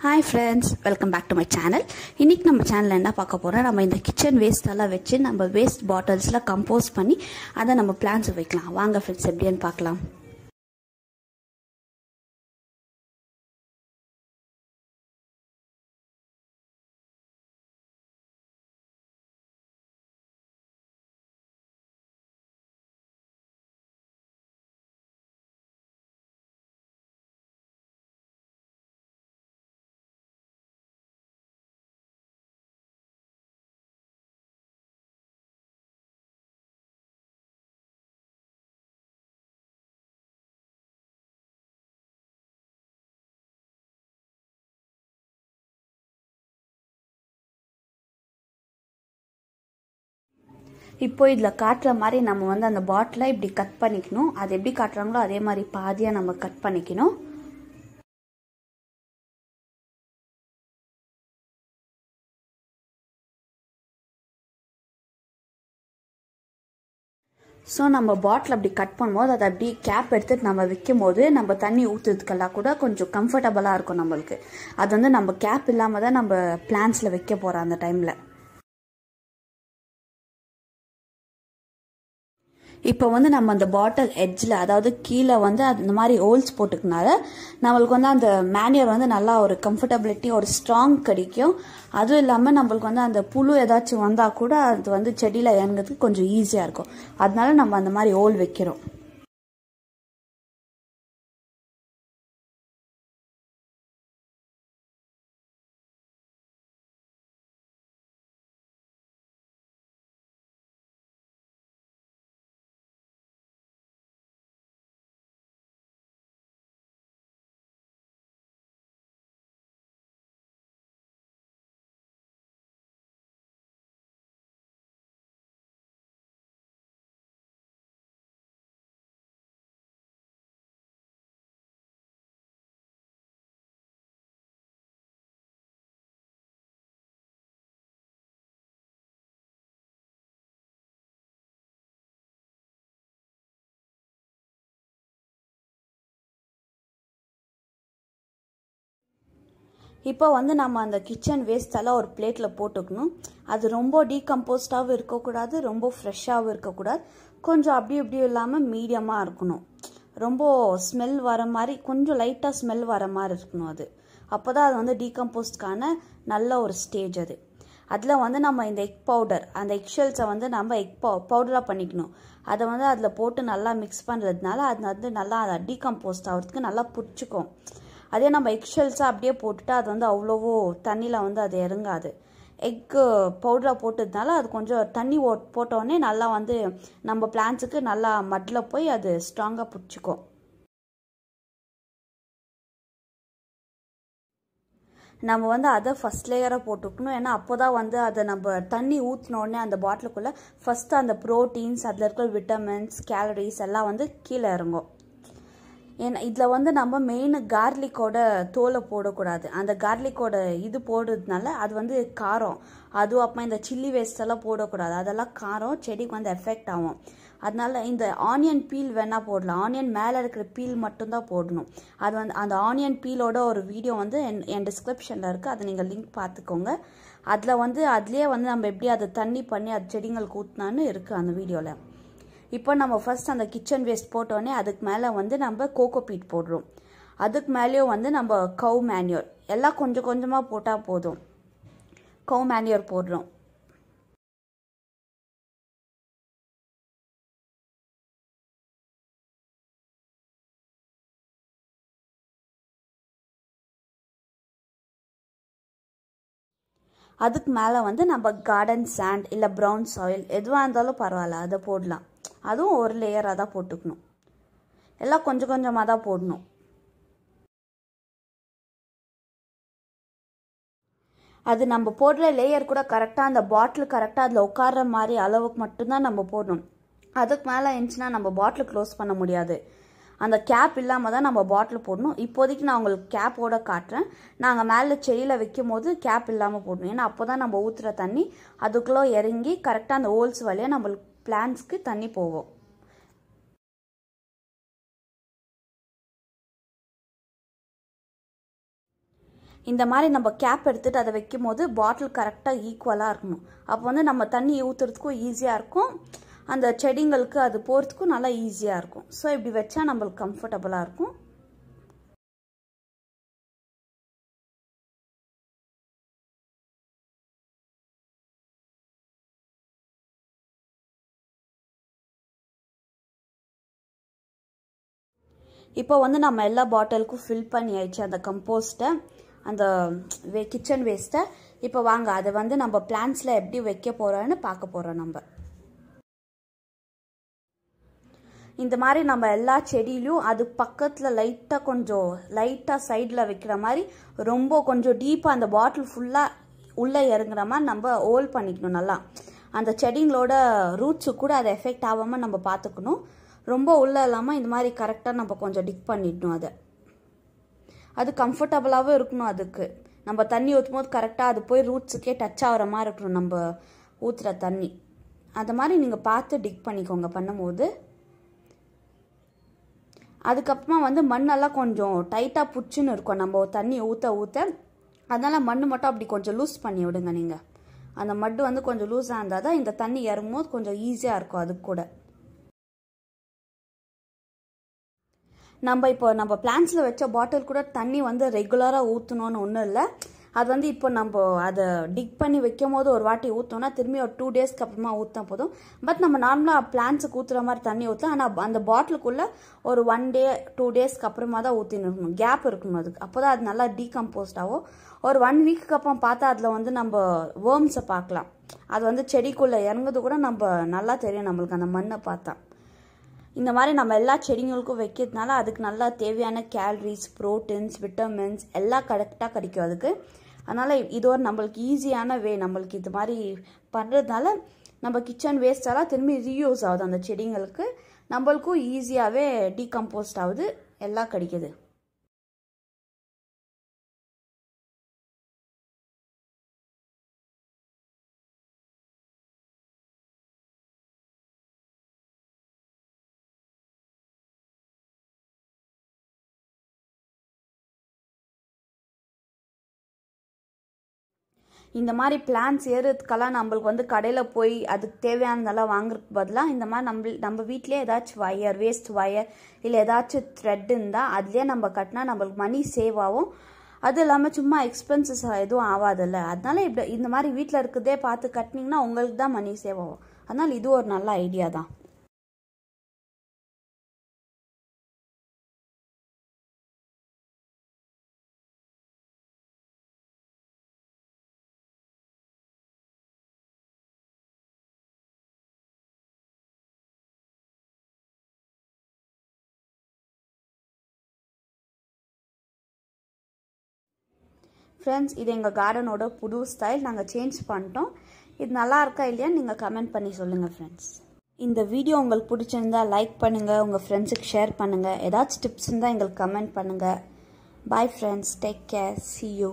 Hi friends, welcome back to my channel. இன்னைக்கு நம்ம சேனல்ல என்ன பார்க்க போறோம், நம்ம இந்த கிச்சன் வேஸ்ட் எல்லாம் வச்சு நம்ம வேஸ்ட் பாட்டில்ஸ்ல கம்போஸ்ட் பண்ணி அதை நம்ம பிளான்ட்ஸ் வைக்கலாம். வாங்க ஃப்ரெண்ட்ஸ் எப்படின்னு பார்க்கலாம். இப்போ இதில் காட்டுற மாதிரி நம்ம வந்து அந்த பாட்டிலை இப்படி கட் பண்ணிக்கணும். அது எப்படி காட்டுறாங்களோ அதே மாதிரி பாதியாக நம்ம கட் பண்ணிக்கணும். ஸோ நம்ம பாட்டில் அப்படி கட் பண்ணும்போது அதை அப்படி கேப் எடுத்துட்டு நம்ம வைக்கும் போது நம்ம தண்ணி ஊற்றுறதுக்கெல்லாம் கூட கொஞ்சம் கம்ஃபர்டபுளாக இருக்கும் நம்மளுக்கு. அது வந்து நம்ம கேப் இல்லாமல் தான் நம்ம பிளான்ட்ஸில் வைக்க போகிறோம் அந்த டைமில். இப்போ வந்து நம்ம அந்த பாட்டில் எட்ஜில், அதாவது கீழே வந்து அந்த மாதிரி ஹோல்ஸ் போட்டுக்கனால நம்மளுக்கு வந்து அந்த மேனியர் வந்து நல்லா ஒரு கம்ஃபர்டபிலிட்டி, ஒரு ஸ்ட்ராங் கிடைக்கும். அதுவும் இல்லாமல் நம்மளுக்கு வந்து அந்த புழு ஏதாச்சும் வந்தால் கூட அது வந்து செடியில் இறங்குறதுக்கு கொஞ்சம் ஈஸியாக இருக்கும். அதனால நம்ம அந்த மாதிரி ஹோல் வைக்கிறோம். இப்போ வந்து நம்ம அந்த கிச்சன் வேஸ்டெல்லாம் ஒரு பிளேட்டில் போட்டுக்கணும். அது ரொம்ப டீகம்போஸ்டாகவும் இருக்கக்கூடாது, ரொம்ப ஃப்ரெஷ்ஷாகவும் இருக்கக்கூடாது. கொஞ்சம் அப்படி இப்படியும் இல்லாமல் மீடியமாக இருக்கணும். ரொம்ப ஸ்மெல் வர மாதிரி, கொஞ்சம் லைட்டாக ஸ்மெல் வர மாதிரி இருக்கணும். அது அப்போ தான் அது வந்து டீகம்போஸ்ட்கான நல்ல ஒரு ஸ்டேஜ். அது அதில் வந்து நம்ம இந்த எக் பவுடர், அந்த எக் ஷெல்ஸை வந்து நம்ம எக் பவுடராக பண்ணிக்கணும். அதை வந்து அதில் போட்டு நல்லா மிக்ஸ் பண்ணுறதுனால அது வந்து நல்லா டீகம்போஸ்ட் ஆகிறதுக்கு நல்லா பிடிச்சிக்கும். அதே நம்ம எக் ஷெல்ஸாக அப்படியே போட்டுட்டு அது வந்து அவ்வளவோ தண்ணியில் வந்து அது இறங்காது. எக்கு பவுடராக போட்டதுனால அது கொஞ்சம் தண்ணி போட்டோடனே நல்லா வந்து நம்ம பிளான்ட்ஸுக்கு நல்லா மட்டில் போய் அது ஸ்ட்ராங்காக பிடிச்சிக்கும். நம்ம வந்து அதை ஃபஸ்ட் லேயராக போட்டுக்கணும். ஏன்னா அப்போ தான் வந்து அதை நம்ம தண்ணி ஊற்றினோடனே அந்த பாட்டிலுக்குள்ளே ஃபஸ்ட்டு அந்த ப்ரோட்டீன்ஸ், அதில் இருக்கிற விட்டமின்ஸ், கேலரிஸ் எல்லாம் வந்து கீழே இறங்கும். ஏன்னா இதில் வந்து நம்ம மெயின் கார்லிக்கோட தோலை போடக்கூடாது. அந்த கார்லிக்கோட இது போடுறதுனால அது வந்து காரம். அதுவும் அப்புறமா இந்த சில்லி வேஸ்டெல்லாம் போடக்கூடாது. அதெல்லாம் காரம், செடிக்கு வந்து எஃபெக்ட் ஆகும். அதனால இந்த ஆனியன் பீல் வேணால் போடலாம். ஆனியன் மேலே இருக்கிற பீல் மட்டும்தான் போடணும். அது வந்து அந்த ஆனியன் பீலோட ஒரு வீடியோ வந்து என் டிஸ்கிரிப்ஷனில் இருக்குது. அதை நீங்கள் லிங்க் பார்த்துக்கோங்க. அதில் வந்து அதுலேயே வந்து நம்ம எப்படி அதை தண்ணி பண்ணி அது செடிங்களுக்கு ஊற்றினான்னு இருக்குது அந்த வீடியோவில். இப்போ நம்ம ஃபர்ஸ்ட் அந்த கிச்சன் வேஸ்ட் போட்டோடனே அதுக்கு மேலே வந்து நம்ம கோகோபீட் போடுறோம். அதுக்கு மேலேயும் வந்து நம்ம கவ் மேன்யூர் எல்லாம் கொஞ்சம் கொஞ்சமாக போட்டால் போதும். கவ் மேன்யூர் போடுறோம். அதுக்கு மேலே வந்து நம்ம கார்டன் சாண்ட் இல்லை ப்ரௌன் சாயில் எதுவாக இருந்தாலும் பரவாயில்ல, அதை போடலாம். அதுவும் ஒரு லேயராக தான் போட்டுக்கணும். எல்லாம் கொஞ்சம் கொஞ்சமாக தான் போடணும். அது நம்ம போடுற லேயர் கூட கரெக்டாக அந்த பாட்டில் கரெக்டாக அதில் உட்கார்ற மாதிரி அளவுக்கு மட்டும்தான் நம்ம போடணும். அதுக்கு மேலே இருந்துச்சுன்னா நம்ம பாட்டில் க்ளோஸ் பண்ண முடியாது. அந்த கேப் இல்லாமல் தான் நம்ம பாட்டில் போடணும். இப்போதைக்கு நான் உங்களுக்கு கேப்போட காட்டுறேன். நாங்கள் மேலே செடியில் வைக்கும் போது கேப் இல்லாமல் போடணும். ஏன்னா அப்போ தான் நம்ம ஊற்றுற தண்ணி அதுக்குள்ளே இறங்கி கரெக்டாக அந்த ஹோல்ஸ் வழியாக நம்மளுக்கு பிளான்ட்ஸ்க்கு தண்ணி போகும். இந்த மாதிரி நம்ம கேப் எடுத்துகிட்டு அதை வைக்கும் போது பாட்டில் கரெக்டாக ஈக்குவலாக இருக்கணும். அப்போ வந்து நம்ம தண்ணி ஊற்றுறதுக்கும் ஈஸியாக இருக்கும், அந்த செடிங்களுக்கு அது போகிறதுக்கும் நல்லா ஈஸியாக இருக்கும். ஸோ இப்படி வச்சா நம்மளுக்கு கம்ஃபர்டபுளாக இருக்கும். இப்போ வந்து நம்ம எல்லா பாட்டிலுக்கும் ஃபில் பண்ணியாச்சு அந்த கம்போஸ்ட்டை, அந்த கிச்சன் வேஸ்ட்டை. இப்போ வாங்க அதை வந்து நம்ம பிளான்ட்ஸில் எப்படி வைக்க போகிறோன்னு பார்க்க போகிறோம். நம்ம இந்த மாதிரி நம்ம எல்லா செடியிலையும் அது பக்கத்தில் லைட்டாக சைடில் வைக்கிற மாதிரி ரொம்ப கொஞ்சம் டீப்பாக அந்த பாட்டில் ஃபுல்லாக உள்ளே இறங்குற மாதிரி நம்ம ஹோல்ட் பண்ணிக்கணும். நல்லா அந்த செடிங்களோட ரூட்ஸு கூட அதை எஃபெக்ட் ஆகாமல் நம்ம பார்த்துக்கணும். ரொம்ப உள்ளே இல்லாமல் இந்த மாதிரி கரெக்டாக நம்ம கொஞ்சம் டிக் பண்ணிடணும். அது கம்ஃபர்டபுளாகவும் இருக்கணும். அதுக்கு நம்ம தண்ணி ஊற்றும் போது கரெக்டாக அது போய் ரூட்ஸுக்கே டச் ஆகிற மாதிரி இருக்கணும் நம்ம ஊற்றுற தண்ணி. அந்த மாதிரி நீங்கள் பார்த்து டிக் பண்ணிக்கோங்க பண்ணும்போது. அதுக்கப்புறமா வந்து மண்ணெல்லாம் கொஞ்சம் டைட்டாக புடிச்சுன்னு இருக்கும் நம்ம தண்ணி ஊற்ற. அதனால் மண் மட்டும் அப்படி கொஞ்சம் லூஸ் பண்ணி விடுங்க நீங்கள். அந்த மட்டு வந்து கொஞ்சம் லூஸாக இருந்தால் தான் இந்த தண்ணி இறங்கும் போது கொஞ்சம் ஈஸியாக இருக்கும். அதுக்கு கூட நம்ம பிளான்ட்ஸில் வச்ச பாட்டில் கூட தண்ணி வந்து ரெகுலராக ஊற்றணும்னு ஒன்றும் இல்லை. அது வந்து இப்போ நம்ம அதை டிக் பண்ணி வைக்கும் போது ஒரு வாட்டி ஊற்றோன்னா திரும்பி ஒரு 2 டேஸ்க்கு அப்புறமா ஊற்றினா போதும். பட் நம்ம நார்மலாக பிளான்ட்ஸுக்கு ஊற்றுற மாதிரி தண்ணி ஊற்றலாம். ஆனால் அந்த பாட்டிலுக்குள்ளே ஒரு 1 டே 2 டேஸ்க்கு அப்புறமா தான் ஊற்றின்னு இருக்கணும். கேப் இருக்கணும் அதுக்கு. அப்போ தான் அது நல்லா டீகம்போஸ்ட் ஆகும். ஒரு 1 வீக்குக்கு அப்புறம் பார்த்தா அதில் வந்து நம்ம வேர்ம்ஸை பார்க்கலாம். அது வந்து செடிக்குள்ளே இறங்குறது கூட நம்ம நல்லா தெரியும் நம்மளுக்கு அந்த மண்ணை பார்த்தா. இந்த மாதிரி நம்ம எல்லா செடிங்களுக்கும் வைக்கிறதுனால அதுக்கு நல்லா தேவையான கேலரிஸ், ப்ரோட்டீன்ஸ், விட்டமின்ஸ் எல்லாம் கரெக்டாக கிடைக்கும் அதுக்கு. அதனால் இது ஒரு நம்மளுக்கு ஈஸியான வே. நம்மளுக்கு இது மாதிரி பண்ணுறதுனால நம்ம கிச்சன் வேஸ்டெல்லாம் திரும்பி ரீயூஸ் ஆகுது அந்த செடிங்களுக்கு. நம்மளுக்கும் ஈஸியாகவே டீகம்போஸ்ட் ஆகுது, எல்லாம் கிடைக்குது. இந்த மாதிரி பிளான்ஸ் ஏறுறதுக்கெல்லாம் நம்மளுக்கு வந்து கடையில் போய் அதுக்கு தேவையானதெல்லாம் வாங்குறதுக்கு பதிலாக இந்த மாதிரி நம்ம வீட்டிலே ஏதாச்சும் வேஸ்ட் வயர் இல்லை ஏதாச்சும் த்ரெட் இருந்தால் அதுலேயே நம்ம கட்டினா நம்மளுக்கு மணி சேவ் ஆகும். அது இல்லாமல் சும்மா எக்ஸ்பென்சஸ் எதுவும் ஆகாதில்ல. அதனால இந்த மாதிரி வீட்டில் இருக்கிறதே பார்த்து கட்டினீங்கன்னா உங்களுக்கு தான் மணி சேவ் ஆகும். அதனால் இது ஒரு நல்ல ஐடியா தான். ஃப்ரெண்ட்ஸ், இது எங்கள் கார்டனோட புது ஸ்டைல். நாங்கள் சேஞ்ச் பண்ணிட்டோம். இது நல்லா இருக்கா இல்லையான்னு நீங்கள் கமெண்ட் பண்ணி சொல்லுங்கள் ஃப்ரெண்ட்ஸ். இந்த வீடியோ உங்களுக்கு பிடிச்சிருந்தா லைக் பண்ணுங்கள், உங்கள் ஃப்ரெண்ட்ஸுக்கு ஷேர் பண்ணுங்கள். ஏதாச்சும் டிப்ஸ் இருந்தால் எங்களுக்கு கமெண்ட் பண்ணுங்கள். Bye friends, take care, see you.